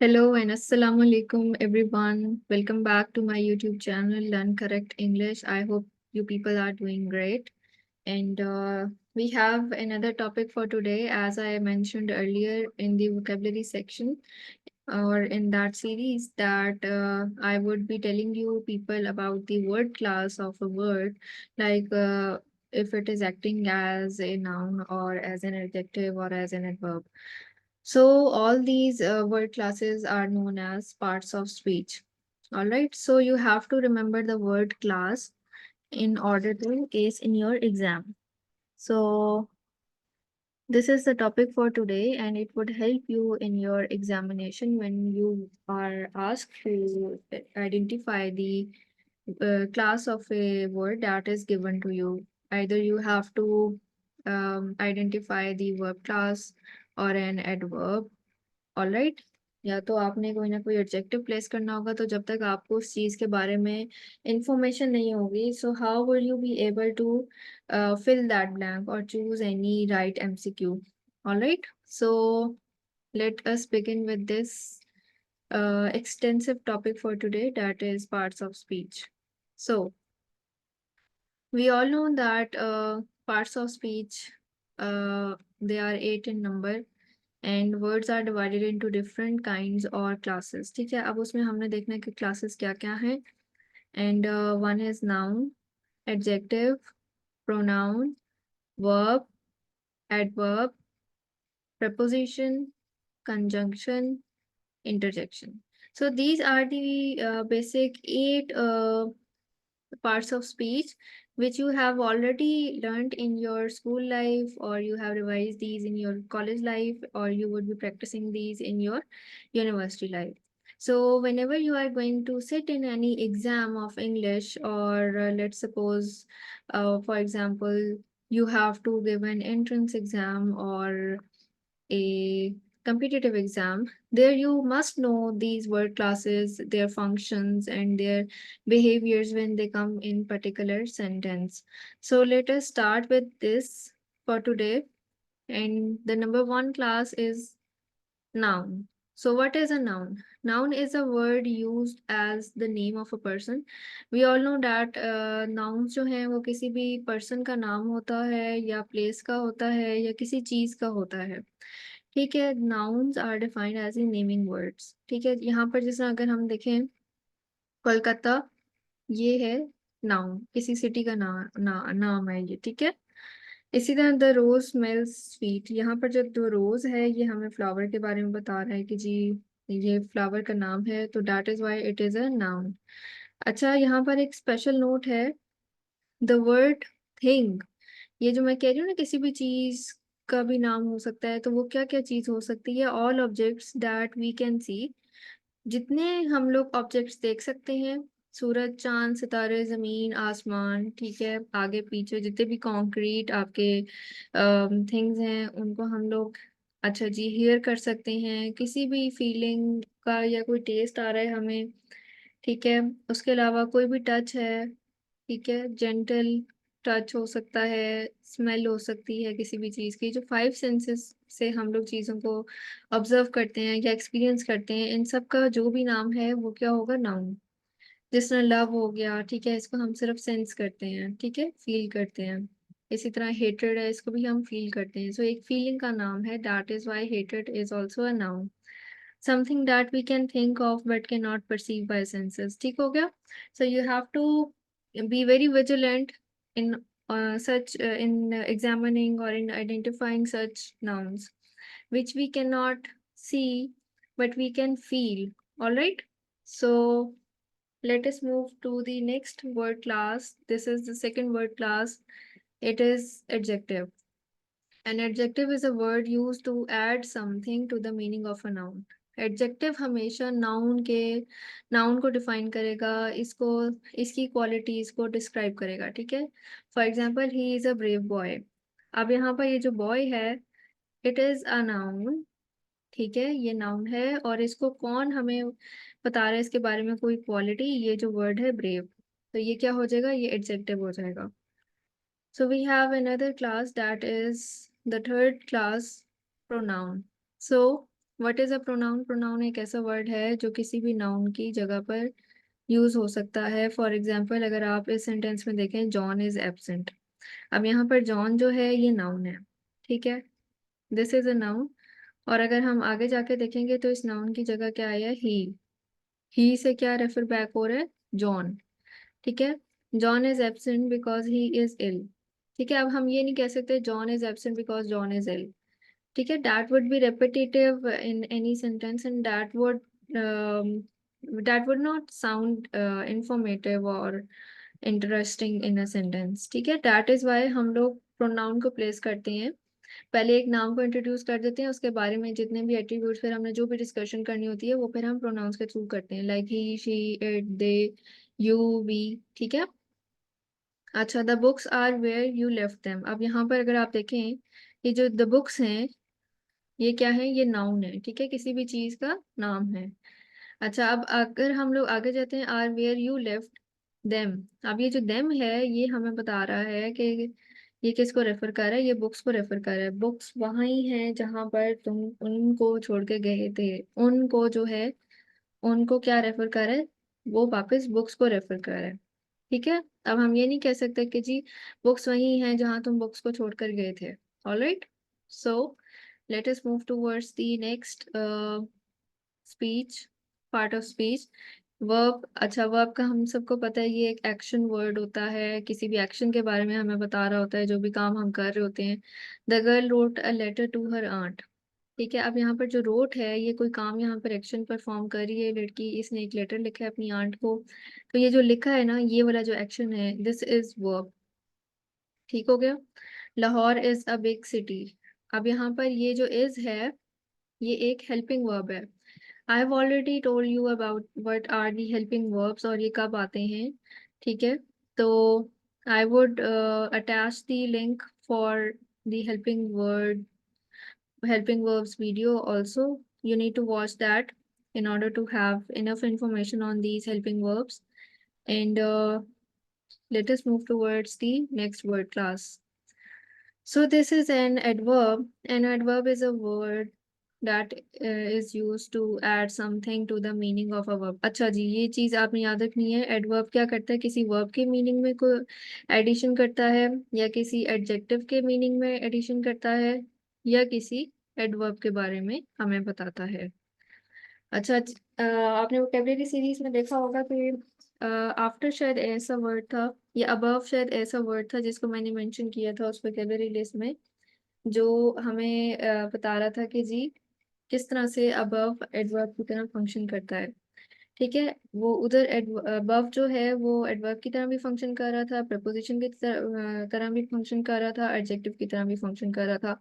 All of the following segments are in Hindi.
Hello and assalamu alaikum everyone. Welcome back to my YouTube channel Learn Correct English. I hope you people are doing great. And we have another topic for today, as I mentioned earlier in the vocabulary section or in that series, that I would be telling you people about the word class of a word, like if it is acting as a noun or as an adjective or as an adverb. So all these word classes are known as parts of speech. All right. So you have to remember the word class in order to ace in your exam. So this is the topic for today, and it would help you in your examination when you are asked to identify the class of a word that is given to you. Either you have to identify the verb class or an adverb. Alright, या तो आपने कोई ना कोई एडजेक्टिव प्लेस करना होगा, तो जब तक आपको उस चीज के बारे में इंफॉर्मेशन नहीं होगी, so how will you be able to fill that blank or choose any right MCQ. Alright, so let us begin with this extensive topic for today, that is parts of speech. So we all know that parts of speech, they are 8 in number, and words are divided into different kinds or classes. ठीक है, अब उसमें हमने देखना है कि classes क्या क्या हैं. And one is noun, adjective, pronoun, verb, adverb, preposition, conjunction, interjection. So these are the basic 8 parts of speech which you have already learned in your school life, or you have revised these in your college life, or you would be practicing these in your university life. So whenever you are going to sit in any exam of English, or let's suppose, for example, you have to give an entrance exam or a competitive exam, there you must know these word classes, their functions, and their behaviors when they come in particular sentence. So let us start with this for today. And the number one class is noun. So what is a noun? Noun is a word used as the name of a person. We all know that nouns जो हैं वो किसी भी person का नाम होता है, या place का होता है, या किसी चीज का होता है. ठीक है, nouns are defined as in naming words. ठीक है, यहाँ पर जैसे अगर हम देखें कोलकाता, ये है नाउन, किसी सिटी का नाम है ये. ठीक है, इसी तरह द रोज स्मेल्स स्वीट, यहाँ पर जो द रोज है ये हमें फ्लावर के बारे में बता रहा है कि जी ये फ्लावर का नाम है, तो that is why it is a noun. अच्छा, यहाँ पर एक स्पेशल नोट है, द वर्ड थिंग. ये जो मैं कह रही हूँ ना, किसी भी चीज का भी नाम हो सकता है, तो वो क्या क्या चीज हो सकती है? All objects that we can see, जितने हम लोग ऑब्जेक्ट्स देख सकते हैं, सूरज, चांद, सितारे, जमीन, आसमान. ठीक है, आगे पीछे जितने भी कॉन्क्रीट आपके थिंग्स हैं, उनको हम लोग, अच्छा जी, हियर कर सकते हैं. किसी भी फीलिंग का या कोई टेस्ट आ रहा है हमें, ठीक है. उसके अलावा कोई भी टच है, ठीक है, जेंटल टच हो सकता है, स्मेल हो सकती है किसी भी चीज़ की. जो 5 सेंसेस से हम लोग चीज़ों को ऑब्जर्व करते हैं या एक्सपीरियंस करते हैं, इन सब का जो भी नाम है वो क्या होगा? नाउन. जिस तरह लव हो गया, ठीक है, इसको हम सिर्फ सेंस करते हैं, ठीक है, फील करते हैं. इसी तरह हेट्रेड है, इसको भी हम फील करते हैं. सो एक फीलिंग का नाम है, that is why hatred is also a noun. Something that we can think of but can not perceive by senses. ठीक हो गया. So you have to be very vigilant in such in examining or in identifying such nouns which we cannot see but we can feel. All right, so let us move to the next word class. This is the second word class. It is adjective. An adjective is a word used to add something to the meaning of a noun. Adjective हमेशा नाउन को डिफाइन करेगा, इसको, इसकी क्वालिटीज को डिस्क्राइब करेगा. ठीक है, for example, he is a brave boy. अब यहाँ पर ये जो बॉय है, इट इज अ नाउन. ठीक है, ये नाउन है, और इसको कौन हमें बता रहा है इसके बारे में कोई क्वालिटी? ये जो वर्ड है ब्रेव, तो ये क्या हो जाएगा? ये एडजेक्टिव हो जाएगा. So we have another class, that is the third class, pronoun. So what is a pronoun? Pronoun एक ऐसा वर्ड है जो किसी भी नाउन की जगह पर यूज हो सकता है। फॉर एग्जाम्पल, अगर आप इस सेंटेंस में देखें, जॉन इज एब्सेंट। अब यहाँ पर जॉन जो है ये नाउन है, ठीक है, दिस इज अ नाउन। और अगर हम आगे जाके देखेंगे तो इस नाउन की जगह क्या आया? ही से क्या रेफर बैक हो रहा है? जॉन। ठीक है, John is absent because he is ill. ठीक है, अब हम ये नहीं कह सकते John is absent because John is ill. ठीक है, that would be repetitive in any sentence, and that would not sound informative or interesting in a sentence. ठीक है, that is why हम लोग pronoun को place करते हैं। पहले एक नाम को इंट्रोड्यूस कर देते हैं, उसके बारे में जितने भी एट्रीब्यूट्स फिर हमने जो भी डिस्कशन करनी होती है वो फिर हम प्रोनाउंस के थ्रू करते हैं, like he, she, it, they, you, we. ठीक है, अच्छा, the books are where you left them. अब यहाँ पर अगर आप देखें, ये जो द बुक्स हैं ये क्या है? ये नाउन है, ठीक है, किसी भी चीज का नाम है। अच्छा, अब अगर हम लोग आगे जाते हैं, are where you left them. अब ये जो देम है ये हमें बता रहा है कि ये किसको रेफर कर रहा है? ये बुक्स को रेफर कर रहा है। बुक्स वहाँ ही है जहाँ पर तुम उनको छोड़ के गए थे। उनको जो है, उनको क्या रेफर कर रहा है? वो वापस बुक्स को रेफर कर रहा है। ठीक है, अब हम ये नहीं कह सकते कि जी बुक्स वही हैं जहाँ तुम बुक्स को छोड़कर गए थे। Alright, so let us move towards the next speech, part of speech, verb। अच्छा, verb का हम सबको पता है ये एक एक्शन वर्ड होता है, किसी भी एक्शन के बारे में हमें बता रहा होता है, जो भी काम हम कर रहे होते हैं। The girl wrote a letter to her aunt. ठीक है, अब यहाँ पर जो रोट है ये कोई काम यहाँ पर एक्शन परफॉर्म कर रही है लड़की, इसने एक लेटर लिखा है अपनी आंट को। तो ये जो लिखा है ना, ये वाला जो एक्शन है, दिस इज वर्ब। ठीक हो गया। Lahore is a big city. अब यहाँ पर ये जो इज है ये एक हेल्पिंग वर्ब है। I have already told you about what are the helping verbs और ये कब आते हैं। ठीक है, तो I would attach the link for the helping verbs video also. You need to watch that in order to have enough information on these helping verbs. And let us move towards the next word class. So this is an adverb. An adverb is a word that is used to add something to the meaning of a verb. अच्छा जी, ये चीज आपने याद रखनी है। एडवर्ब क्या करता है? किसी वर्ब के मीनिंग में कोई एडिशन करता है, या किसी एडजेक्टिव के मीनिंग में एडिशन करता है, या किसी एडवर्ब के बारे में हमें बताता है। अच्छा, आपने वोकेबलरी सीरीज में देखा होगा कि आफ्टर शायद ऐसा वर्ड था, या अबव शायद ऐसा वर्ड था जिसको मैंने मेंशन किया था उस वोकेबलरी लिस्ट में, जो हमें बता रहा था कि जी किस तरह से अबव एडवर्ब की तरह फंक्शन करता है। ठीक है, वो उधर अबव जो है वो एडवर्ब की तरह भी फंक्शन कर रहा था, प्रपोजिशन की तरह भी फंक्शन कर रहा था, एडजेक्टिव की तरह भी फंक्शन कर रहा था।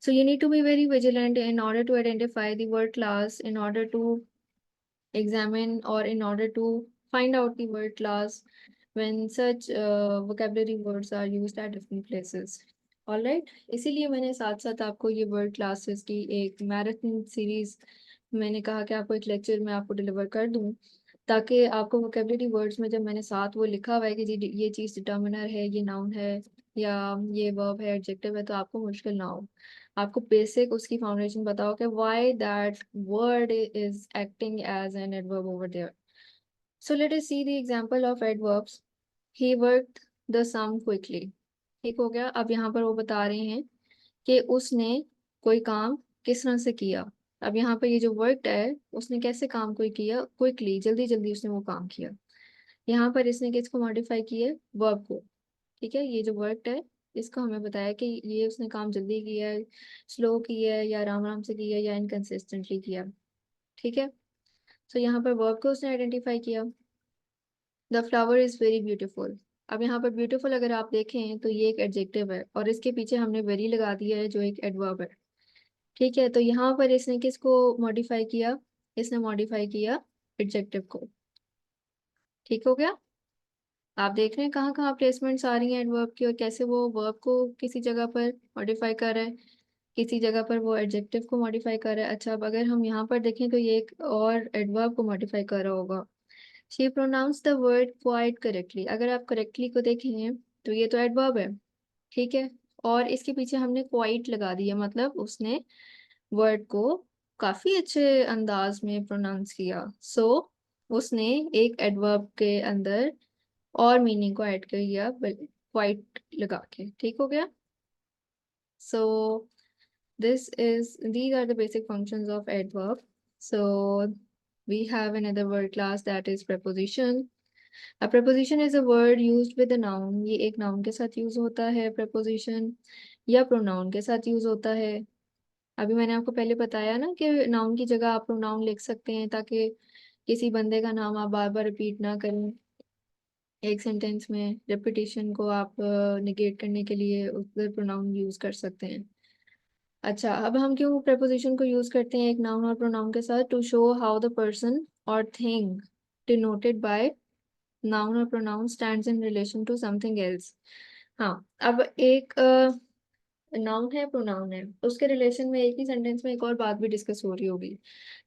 So you need to be very vigilant in order to identify the word class, in order to examine, or in order to find out the word class when such vocabulary words are used at different places. All right, इसीलिए मैंने साथ साथ आपको ये वर्ड क्लासेस की एक मैराथन सीरीज, मैंने कहा कि आपको एक लेक्चर में आपको डिलीवर कर दूं, ताकि आपको वोकेबलरी वर्ड्स में जब मैंने साथ वो लिखा हुआ है कि जी ये चीज़ डिटर्मिनर है, ये नाउन है, या ये वर्ब है, एडजेक्टिव है, तो आपको मुश्किल ना हो। आपको बेसिक उसकी फाउंडेशन बताओ कि why that word is acting as an adverb over there. So let us see the example of adverbs. He worked the sum quickly. ठीक हो गया, अब यहाँ पर वो बता रहे हैं कि उसने कोई काम किस तरह से किया। अब यहाँ पर ये जो वर्कड है, उसने कैसे काम कोई किया? क्विकली, जल्दी जल्दी उसने वो काम किया। यहाँ पर इसने किसको मॉडिफाई किया? वर्ब को। ठीक है, ये जो वर्कड है इसको हमें बताया कि ये उसने काम जल्दी किया है, स्लो किया है, या आराम आराम से किया, या इनकंसिस्टेंटली किया। ठीक है, तो यहाँ पर वर्ब को उसने आइडेंटिफाई किया। The flower is very beautiful. अब यहाँ पर ब्यूटीफुल अगर आप देखें तो ये एक एडजेक्टिव है, और इसके पीछे हमने वेरी लगा दिया है जो एक एडवर्ब है। ठीक है, तो यहाँ पर इसने किसको मॉडिफाई किया? इसने मॉडिफाई किया एडजेक्टिव को। ठीक हो गया। आप देख रहे हैं कहाँ कहाँ प्लेसमेंट्स आ रही हैं एडवर्ब की, और कैसे वो वर्ब को किसी जगह पर मॉडिफाई कर रहा है, किसी जगह पर वो एडजेक्टिव को मॉडिफाई कर रहा है। अच्छा, अब अगर हम यहाँ पर देखें तो ये एक और एडवर्ब को मॉडिफाई कर रहा होगा। She pronounce the word quite correctly. अगर आप करेक्टली को देखें तो ये तो एडवर्ब है, ठीक है, और इसके पीछे हमने क्वाइट लगा दिया, मतलब उसने वर्ड को काफी अच्छे अंदाज में प्रोनाउंस किया। सो उसने एक एडवर्ब के अंदर और मीनिंग को ऐड कर दिया क्वाइट लगा के। ठीक हो गया। सो these are the basic functions of adverb. So we have another word class, that is preposition. A preposition is a word used with a noun. ये एक noun के साथ यूज होता है preposition, या pronoun के साथ यूज होता है। अभी मैंने आपको पहले बताया ना कि नाउन की जगह आप प्रोनाउन लिख सकते हैं, ताकि किसी बंदे का नाम आप बार बार रिपीट ना करें। एक सेंटेंस में रिपीटिशन को आप निगेट करने के लिए उधर प्रोनाउन यूज कर सकते हैं। अच्छा, अब हम क्यों प्रेपोजिशन को यूज करते हैं एक नाउन और प्रोनाउन के साथ? To show how the person or thing denoted by noun or pronoun stands in relation to something else. हाँ, अब एक नाउन है, प्रोनाउन है, उसके रिलेशन में एक ही सेंटेंस में एक और बात भी डिस्कस हो रही होगी।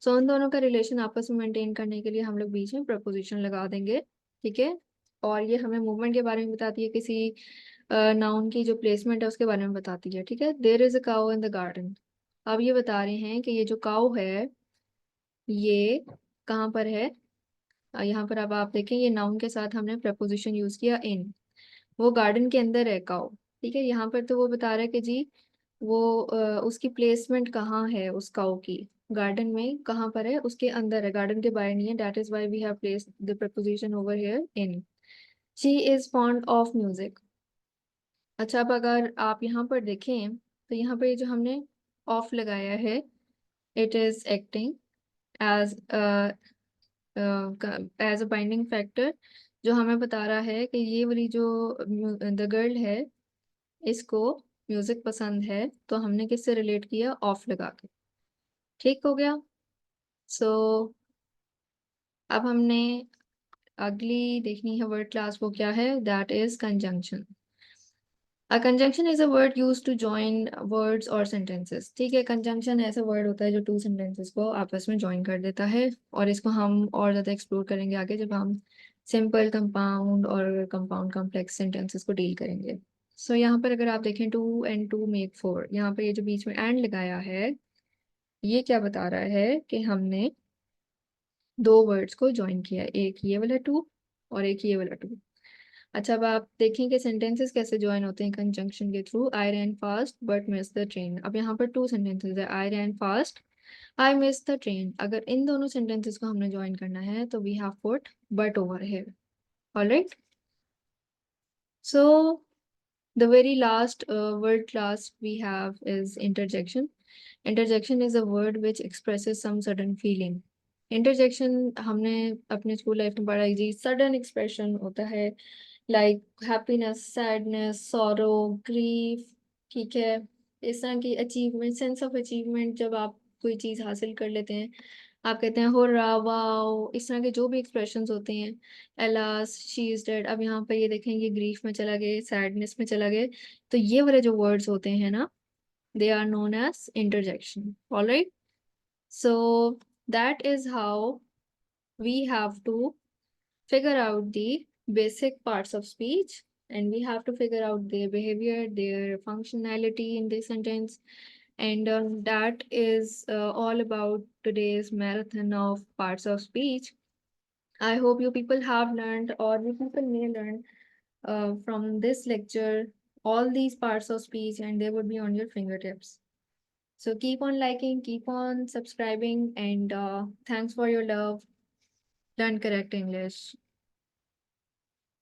सो उन दोनों का रिलेशन आपस में मेंटेन करने के लिए हम लोग बीच में प्रपोजिशन लगा देंगे। ठीक है। और ये हमें मूवमेंट के बारे में बताती है, किसी नाउन की जो प्लेसमेंट है उसके बारे में बताती है। ठीक है। There is a cow in the garden. अब ये बता रहे हैं कि ये जो काउ है ये कहाँ पर है। यहाँ पर अब आप देखें, ये नाउन के साथ हमने प्रपोजिशन यूज किया इन। वो गार्डन के अंदर है काउ। ठीक है। यहाँ पर तो वो बता रहा है कि जी वो उसकी प्लेसमेंट कहाँ है उस काउ की, गार्डन में कहाँ पर है, उसके अंदर है, गार्डन के बाहर नहीं है। That is why we have placed the preposition over here in. She is fond of music. अच्छा, अब अगर आप यहाँ पर देखें तो यहाँ पर ये जो हमने ऑफ लगाया है, it is acting as as a binding factor, जो हमें बता रहा है कि ये वाली जो द गर्ल है, इसको म्यूजिक पसंद है। तो हमने किससे रिलेट किया? ऑफ लगा के। ठीक हो गया। सो अब हमने अगली देखनी है वर्ड क्लास, वो क्या है? That is conjunction. A conjunction is a word used to join words or sentences. ठीक है। conjunction ऐसा वर्ड होता है जो टू sentences को आपस में join कर देता है, और इसको हम और ज़्यादा एक्सप्लोर करेंगे आगे जब हम सिंपल, कंपाउंड और कंपाउंड कॉम्प्लेक्स सेंटेंसेस को डील करेंगे। सो यहाँ पर अगर आप देखें 2 and 2 make 4, यहाँ पर ये जो बीच में एंड लगाया है, ये क्या बता रहा है कि हमने दो वर्ड्स को ज्वाइन किया, एक ये वाला टू और एक ये वाला टू। अच्छा, अब आप देखें कि सेंटेंसेस कैसे ज्वाइन होते हैं कंजंक्शन के थ्रू। I ran fast but miss the train. अब यहाँ पर टू सेंटेंसेस है, I ran fast, I miss the train. अगर इन दोनों सेंटेंसेस को हमने ज्वाइन करना है तो we have put but over here. Alright. So the very last word class we have is interjection. Interjection is a word which expresses some sudden feeling. Interjection हमने अपने स्कूल लाइफ में पढ़ा है जी, सडन एक्सप्रेशन होता है, like happiness, sadness, sorrow, grief. ठीक है। इस तरह की अचीवमेंट, सेंस ऑफ अचीवमेंट, जब आप कोई चीज़ हासिल कर लेते हैं, आप कहते हैं हुर्रा, वाओ, इस तरह के जो भी एक्सप्रेशंस होते हैं। Alas, she is dead. अब यहाँ पर ये देखें, ये ग्रीफ में चला गए, सैडनेस में चला गए। तो ये वाले जो वर्ड्स होते हैं ना, they are known as interjection. All right. So that is how we have to figure out the basic parts of speech, and we have to figure out their behavior, their functionality in the sentence. And that is all about today's marathon of parts of speech. I hope you people have learned, or you people may learn from this lecture, all these parts of speech, and they would be on your fingertips. So keep on liking, keep on subscribing, and thanks for your love. Learn correct English.